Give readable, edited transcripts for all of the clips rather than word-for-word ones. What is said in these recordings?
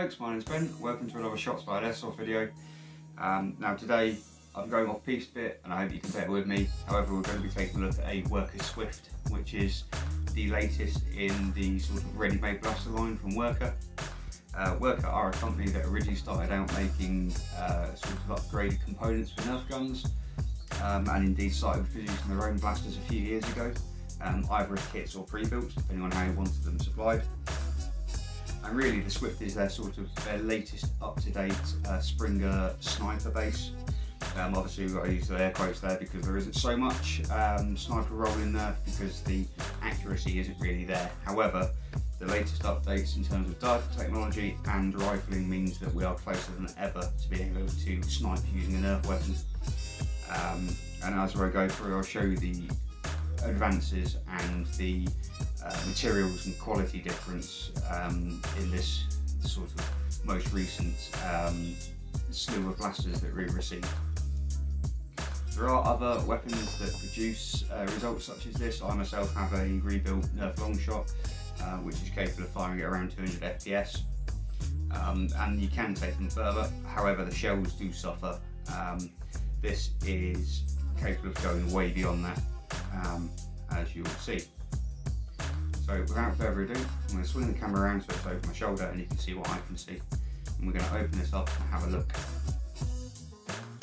folks, my name's Ben. Welcome to another Shots by Airsoft video. Now today I'm going off piste a bit and I hope you can bear with me. However, we're going to be taking a look at a Worker Swift, which is the latest in the sort of ready-made blaster line from Worker. Worker are a company that originally started out making sort of upgraded components for Nerf guns and indeed started producing their own blasters a few years ago, either as kits or pre-built, depending on how you wanted them supplied. And really the Swift is their latest up-to-date Springer sniper base. Obviously we've got to use the air quotes there because there isn't so much sniper roll in there because the accuracy isn't really there. However, the latest updates in terms of dart technology and rifling means that we are closer than ever to being able to snipe using a Nerf weapon. And as I go through, I'll show you the advances and the materials and quality difference in this sort of most recent slew of blasters that we've received. There are other weapons that produce results such as this. I myself have a rebuilt Nerf Longshot, which is capable of firing at around 200 FPS, and you can take them further. However, the shells do suffer. This is capable of going way beyond that, as you will see. So without further ado, I'm going to swing the camera around so it's over my shoulder and you can see what I can see. And we're going to open this up and have a look.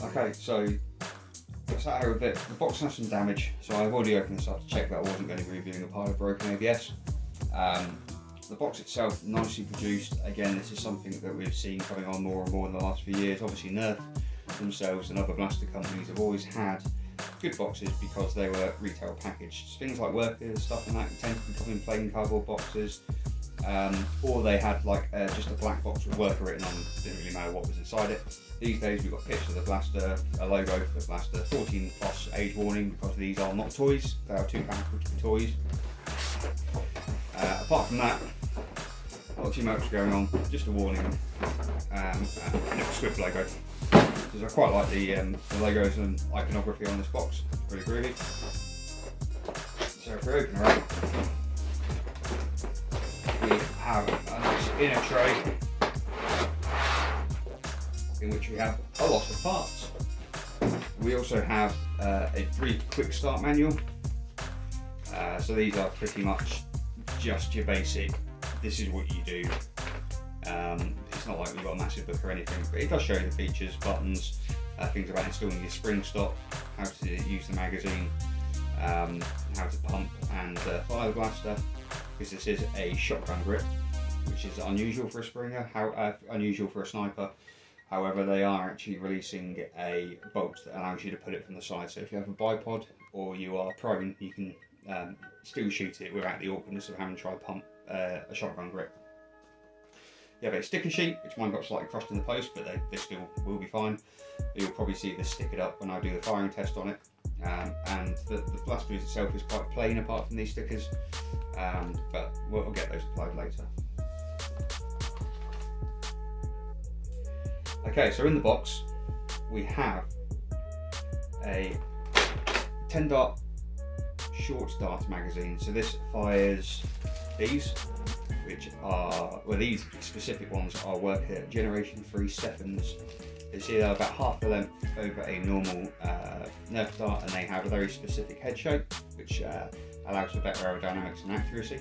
Okay, so that's out of it. The box has some damage, so I've already opened this up to check that I wasn't going to be reviewing a pile of broken ABS. The box itself, nicely produced. Again, this is something that we've seen coming on more and more in the last few years. Obviously Nerf themselves and other blaster companies have always had good boxes because they were retail packaged. Things like Workers, stuff like that, tend to come in plain cardboard boxes, or they had like just a black box with Worker written on. Didn't really matter what was inside it. These days we've got pictures of the blaster, a logo for the blaster, 14+ age warning because these are not toys. They are too powerful to be toys. Apart from that, not too much going on. Just a warning and a Swift logo. Because I quite like the logos and iconography on this box, it's pretty groovy. So if we open her up, we have a nice inner tray in which we have a lot of parts. We also have a brief quick start manual. So these are pretty much just your basic, this is what you do. It's not like we've got a massive book or anything, but it does show you the features, buttons, things about installing your spring stock, how to use the magazine, how to pump and fire the blaster, because this is a shotgun grip, which is unusual for a Springer, unusual for a sniper. However, they are actually releasing a bolt that allows you to put it from the side, so if you have a bipod or you are prone, you can still shoot it without the awkwardness of having to try to pump a shotgun grip. You have a sticker sheet, which mine got slightly crushed in the post, but they still will be fine. You'll probably see this stickered up when I do the firing test on it. And the blaster itself is quite plain apart from these stickers, but we'll get those applied later. Okay, so in the box we have a 10 dart short dart magazine. So this fires these, which are, well, these specific ones are Worker Generation 3 Stephens. You see they're about half the length over a normal Nerf dart, and they have a very specific head shape, which allows for better aerodynamics and accuracy.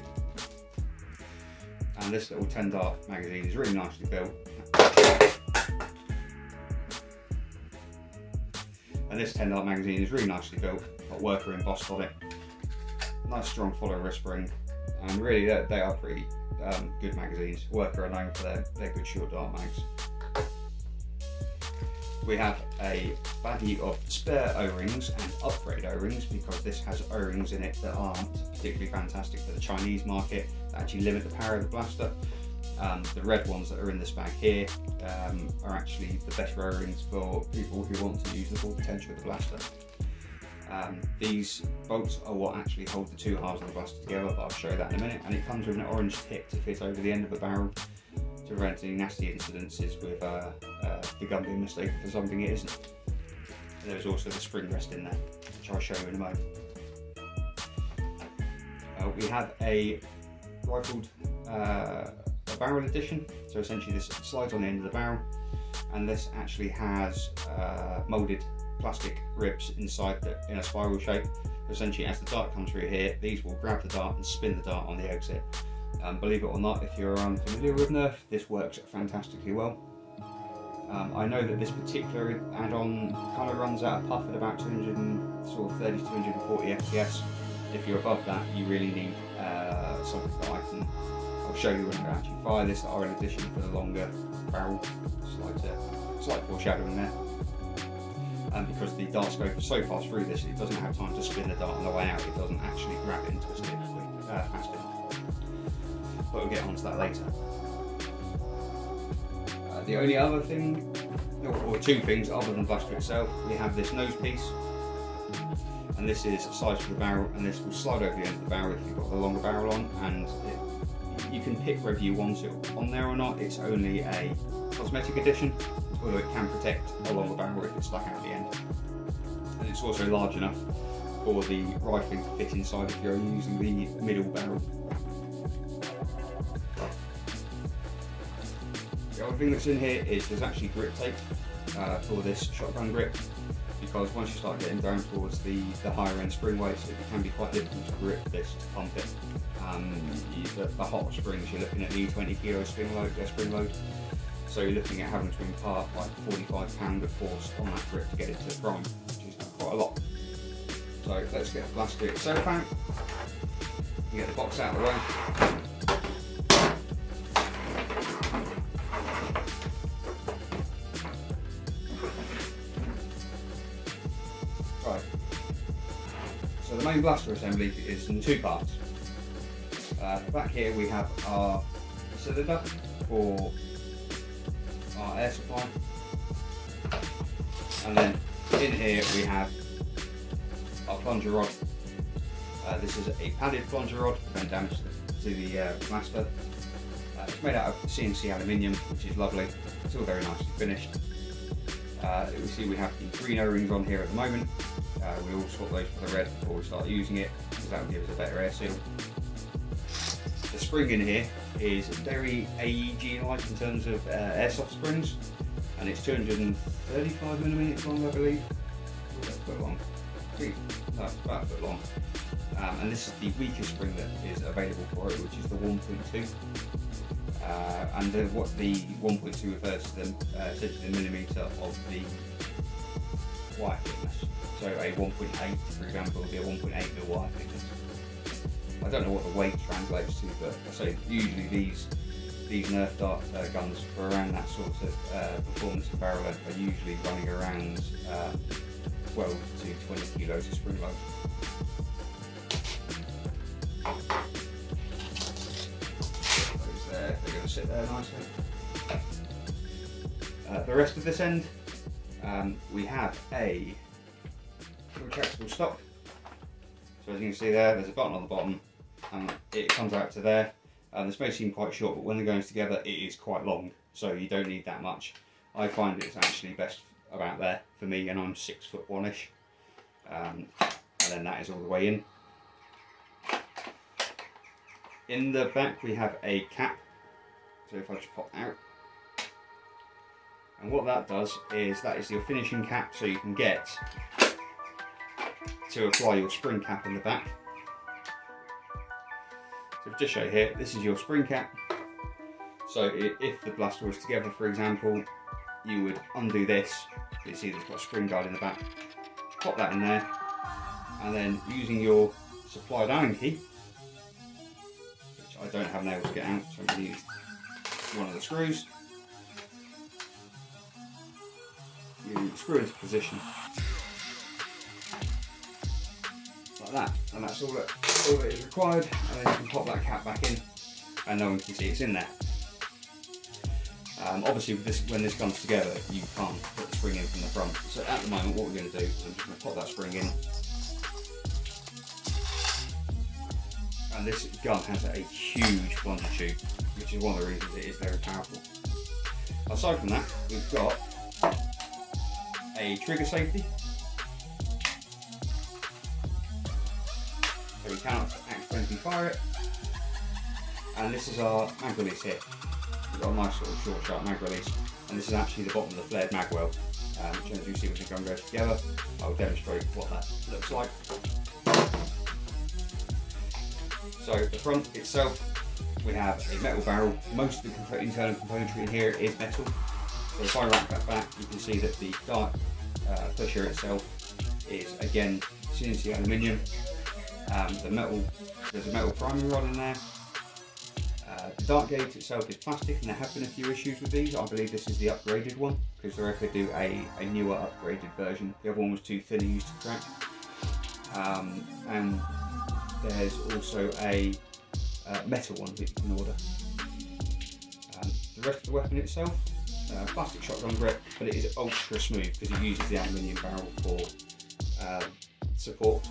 And this little 10 dart magazine is really nicely built. Got Worker embossed on it. Nice strong follow wrist spring, and really they are pretty good magazines. Worker are known for their good short dart mags. We have a baggie of spare O-rings and upgrade O-rings, because this has O-rings in it that aren't particularly fantastic for the Chinese market, that actually limit the power of the blaster. The red ones that are in this bag here are actually the best O-rings for people who want to use the full potential of the blaster. These bolts are what actually hold the two halves of the blaster together, but I'll show you that in a minute. And it comes with an orange tip to fit over the end of the barrel to prevent any nasty incidences with the gun being mistaken for something it isn't. There's also the spring rest in there, which I'll show you in a moment. We have a rifled barrel edition. So essentially this slides on the end of the barrel, and this actually has moulded plastic ribs inside in a spiral shape. So essentially as the dart comes through here, these will grab the dart and spin the dart on the exit. Believe it or not, if you're familiar with Nerf, this works fantastically well. I know that this particular add-on kind of runs out of puff at about 230 to 240 FPS. If you're above that, you really need something that I'll show you when I actually fire this RL edition for the longer barrel. Slight foreshadowing there. Because the dart scope is so fast through this, it doesn't have time to spin the dart on the way out. It doesn't actually grab it and twist it fast enough. But we'll get onto that later. The only other thing, or two things other than the blaster itself, we have this nose piece, and this is the size for the barrel, and this will slide over the end of the barrel if you've got the longer barrel on, and you can pick whether you want it on there or not. It's only a cosmetic addition, although it can protect a longer barrel if it's stuck out the end. And it's also large enough for the rifling to fit inside if you're using the middle barrel. The other thing that's in here is there's actually grip tape for this shotgun grip, because once you start getting down towards the higher end spring weights, it can be quite difficult to grip this to pump it. The hot springs, you're looking at the 20 kilo spring load, so you're looking at having to impart like 45 pounds of force on that grip to get it to prime, which is quite a lot. So let's get the blaster itself out, get the box out of the way. So the main blaster assembly is in two parts. Back here we have our cylinder for our air supply, and then in here we have our plunger rod. This is a padded plunger rod to prevent damage to the blaster. It's made out of CNC aluminium, which is lovely. It's all very nicely finished. We see we have the green O-rings on here at the moment. We will swap those for the red before we start using it, because that will give us a better air seal. The spring in here is very AEG-like in terms of airsoft springs, and it's 235mm long, I believe. Oh, that's a foot long. No, it's about a foot long. And this is the weakest spring that is available for it, which is the 1.2. And what the 1.2 refers to essentially the millimetre of the wire thickness. So a 1.8, for example, would be a 1.8mm wire thickness. I don't know what the weight translates to, but I say usually these Nerf dart guns for around that sort of performance and barrel length are usually running around 12 to 20 kilos of spring load. They're going to sit there nicely. The rest of this end, we have a retractable stock. So as you can see there's a button on the bottom, and it comes out to there. This may seem quite short, but when they're going together it is quite long, so you don't need that much. I find it's actually best about there for me, and I'm 6'1"ish, and then that is all the way in. In the back we have a cap, so if I just pop out, and what that does is that is your finishing cap, so you can get to apply your spring cap in the back. So just show you here, this is your spring cap. So if the blaster was together, for example, you would undo this. You see it's got a spring guard in the back. Pop that in there, and then using your supplied Allen key, which I don't have nails to get out, so I'm going to use one of the screws. You screw into position like that, and that's all that is required, and then you can pop that cap back in and no one can see it's in there. Obviously when this comes together you can't put the spring in from the front, so at the moment what we're going to do is I'm just going to pop that spring in, and this gun has a huge plunger tube, which is one of the reasons it is very powerful. Aside from that, we've got a trigger safety, so we cannot accidentally fire it, and this is our mag release here. got a nice sort of short sharp mag release, and this is actually the bottom of the flared mag well, which as you see when the gun goes together. I'll demonstrate what that looks like. So the front itself, we have a metal barrel. Most of the internal componentry in here is metal. So if I rack that back, you can see that the dart pusher itself is again CNC aluminium. There's a metal priming rod in there. The dart gate itself is plastic, and there have been a few issues with these. I believe this is the upgraded one, because they could do a newer upgraded version. The other one was too thin and used to crack. And there's also a metal one that you can order. The rest of the weapon itself, plastic shotgun grip, but it is ultra smooth because it uses the aluminium barrel for support.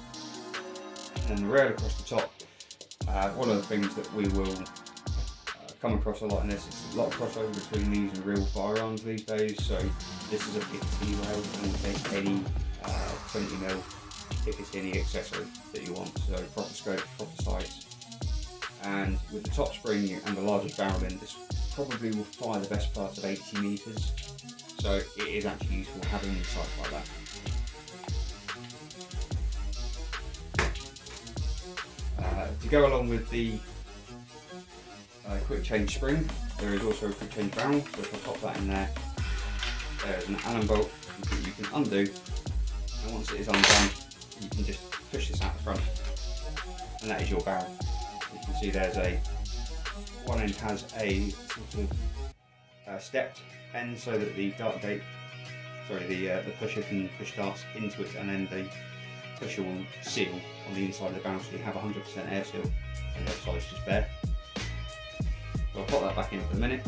And the rail across the top, one of the things that we will come across a lot in this is a lot of crossover between these and real firearms these days. So this is a Picatinny rail, and will take any 20mm Picatinny accessory that you want, so proper scope, proper sights. And with the top spring and the largest barrel in, this probably will fire the best part of 80 metres, so it is actually useful having a sight like that. To go along with the quick change spring, there is also a quick change barrel, so if I pop that in there, there's an Allen bolt that you can undo, and once it is undone, you can just push this out the front, and that is your barrel. You can see there's one end has a sort of stepped end so that the dart gate, the pusher can push darts into it, and then the pusher will seal on the inside of the barrel, so you have 100% air seal, and the other side is just bare. So I'll pop that back in for the minute.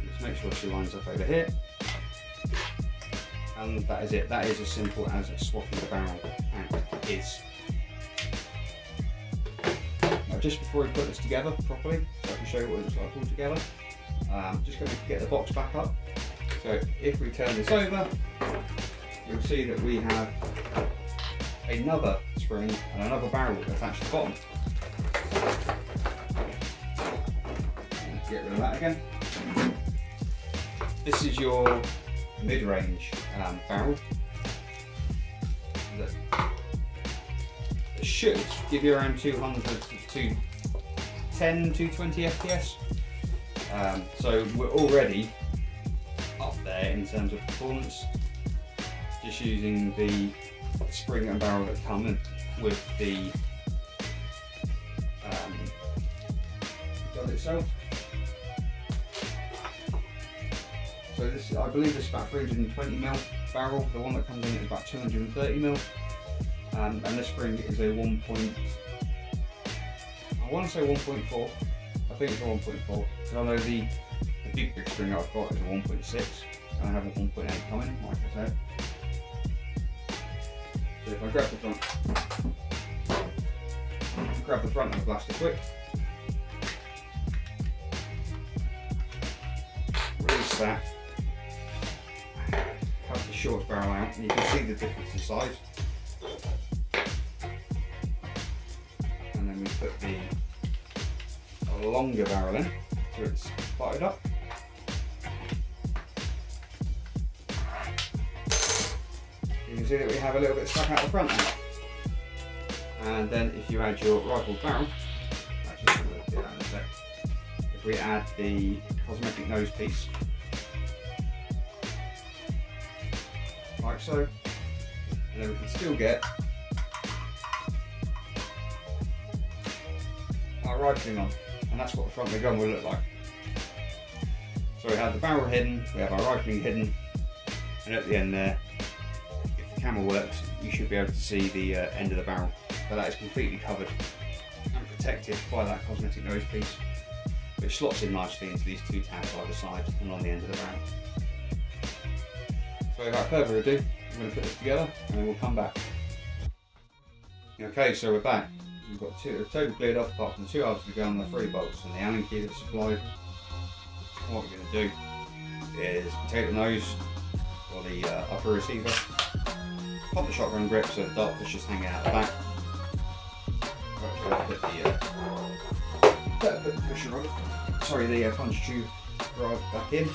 Just make sure she lines up over here. And that is it. That is as simple as swapping the barrel out is. Now, just before we put this together properly, so I can show you what it looks like all together, I'm just going to get the box back up. So if we turn this over, you'll see that we have another spring and another barrel attached to the bottom. Get rid of that again. This is your mid-range barrel that should give you around 200 to 210, 220 FPS. So we're already up there in terms of performance, just using the spring and barrel that come in with the gun itself. So this, I believe this is about 320mm barrel. The one that comes in is about 230mm, and this spring is a I want to say 1.4. I think it's a 1.4. Because I know the big spring I've got is a 1.6, and I have a 1.8 coming, like I said. So if I grab the front of the blaster quick, release that, have the short barrel out, and you can see the difference in size. And then we put the longer barrel in, so it's fired up. You can see that we have a little bit stuck out the front now. And then if you add your rifle barrel, actually we'll do that in a sec. If we add the cosmetic nose piece, like so, and then we can still get our rifling on, and that's what the front of the gun will look like. So we have the barrel hidden, we have our rifling hidden, and at the end there, if the camera works, you should be able to see the end of the barrel. So that is completely covered and protected by that cosmetic nose piece, which slots in nicely into these two tabs either side and on the end of the barrel. So without further ado, I'm going to put this together and then we'll come back. Okay, so we're back. We've got the total cleared off apart from the two halves of the gun, the 3 bolts and the Allen key that's supplied. What we're going to do is take the nose or the upper receiver, pop the shotgun grip so the dart pusher's hanging out the back, Put the pusher rod, sorry, the punch tube rod back in.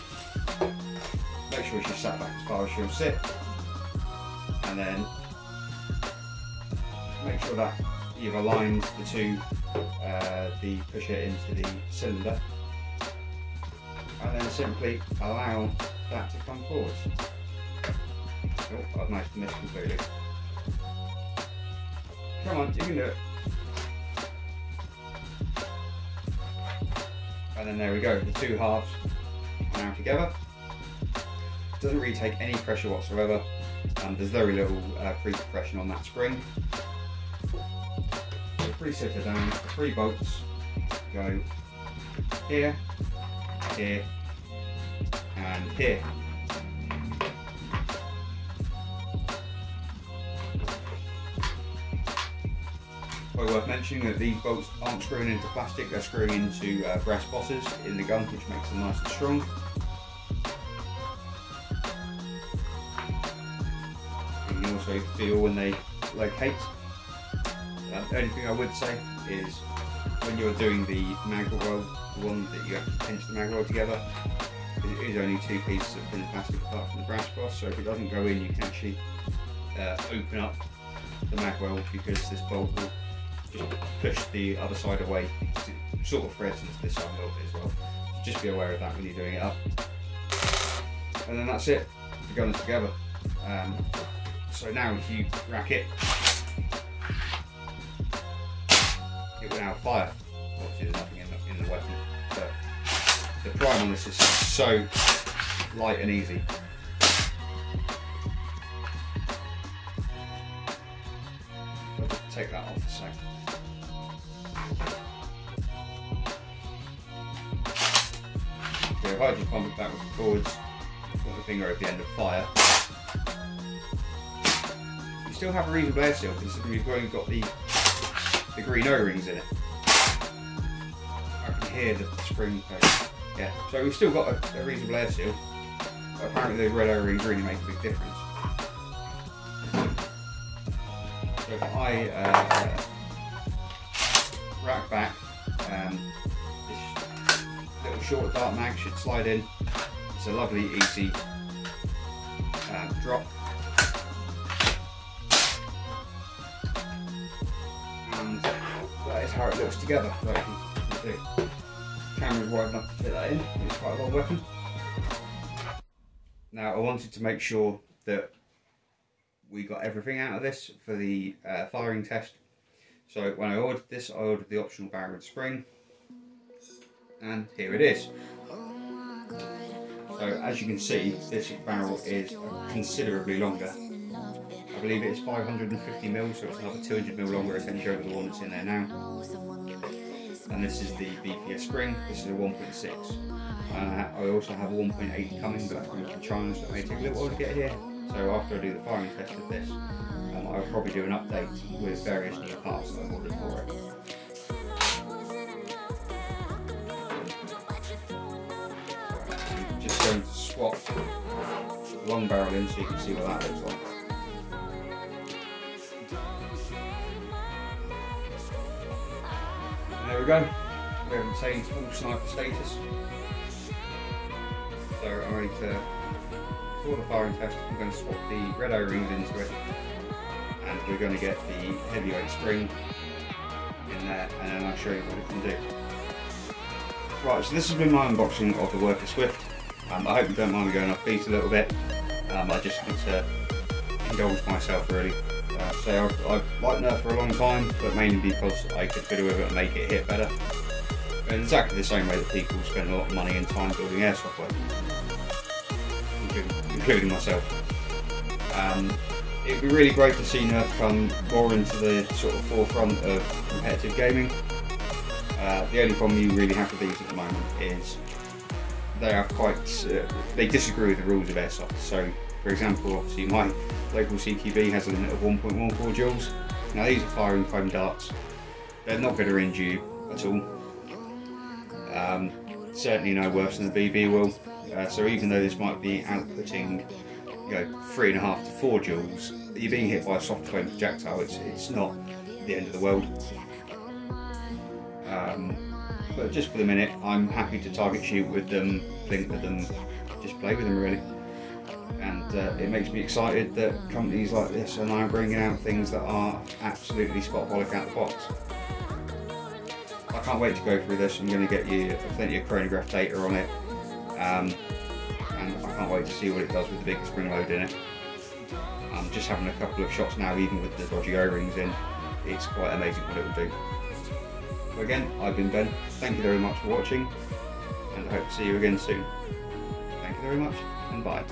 Make sure she's sat back as far as she'll sit, and then make sure that you've aligned the pusher into the cylinder, and then simply allow that to come forwards. Oh, I've managed to miss completely. Come on, you can do it. And then there we go, the two halves are now together. Doesn't really take any pressure whatsoever, and there's very little pre-compression on that spring. So pre-sit her down, the 3 bolts go here, here, and here. Probably worth mentioning that these bolts aren't screwing into plastic, they're screwing into brass bosses in the gun, which makes them nice and strong. You can also feel when they locate. The only thing I would say is when you're doing the mag weld, the one that you have to pinch the mag weld together, because it is only 2 pieces of thin plastic apart from the brass boss, so if it doesn't go in you can actually open up the mag weld, because this bolt will just push the other side away. It sort of threads into this side a little bit as well. So just be aware of that when you're doing it up. And then that's it, the gun is together. So now if you rack it, it will now fire. Obviously there's nothing in the weapon, but the prime on this is so light and easy. I'll just take that off a sec. So if I just pump it backwards and forwards, put the finger at the end of fire, you still have a reasonable air seal considering you've only got the green O-rings in it. I can hear the spring plate. Yeah, so we've still got a reasonable air seal, but apparently those red O-rings really make a big difference. So if I rack back, this little short dart mag should slide in. It's a lovely easy drop. And that is how it looks together. Like the camera's wide enough to fit that in. It's quite a long weapon. Now I wanted to make sure that we got everything out of this for the firing test. So when I ordered this, I ordered the optional barrel spring, and here it is. So as you can see, this barrel is considerably longer. I believe it is 550 mil, so it's another 200 mil longer essentially over the one that's in there now. And this is the BPS spring. This is a 1.6. I also have a 1.8 coming, but that's coming from China, so it may take a little while to get here. So after I do the firing test of this, I'll probably do an update with various new parts that I've ordered for it. I'm just going to swap the long barrel in so you can see what that looks like. And there we go. We have attained full sniper status. So I'm ready to, for the firing test, I'm going to swap the red O-rings into it, and we're going to get the heavyweight spring in there, and then I'll show you what it can do. Right, so this has been my unboxing of the Worker Swift. I hope you don't mind me going off beat a little bit. I just need to indulge myself really. So I've liked Nerf for a long time, but mainly because I could fiddle with it and make it hit better. In exactly the same way that people spend a lot of money and time building airsoft weapons, including myself. It'd be really great to see Nerf come more into the sort of forefront of competitive gaming. The only problem you really have with these at the moment is they are quite, they disagree with the rules of airsoft. So, for example, obviously my local CQB has a limit of 1.14 joules. Now these are firing foam darts. They're not going to injure you at all. Certainly no worse than the BB will. So even though this might be outputting, 3.5 to 4 joules, you're being hit by a soft foam projectile. It's not the end of the world. But just for the minute, I'm happy to target shoot with them, flint with them, just play with them really. And it makes me excited that companies like this are now bringing out things that are absolutely spot-bollock out the box. I can't wait to go through this. I'm going to get you plenty of chronograph data on it, and I can't wait to see what it does with the big spring load in it. I'm just having a couple of shots now, even with the dodgy O-rings in. It's quite amazing what it will do. So again, I've been Ben. Thank you very much for watching, and I hope to see you again soon. Thank you very much, and bye.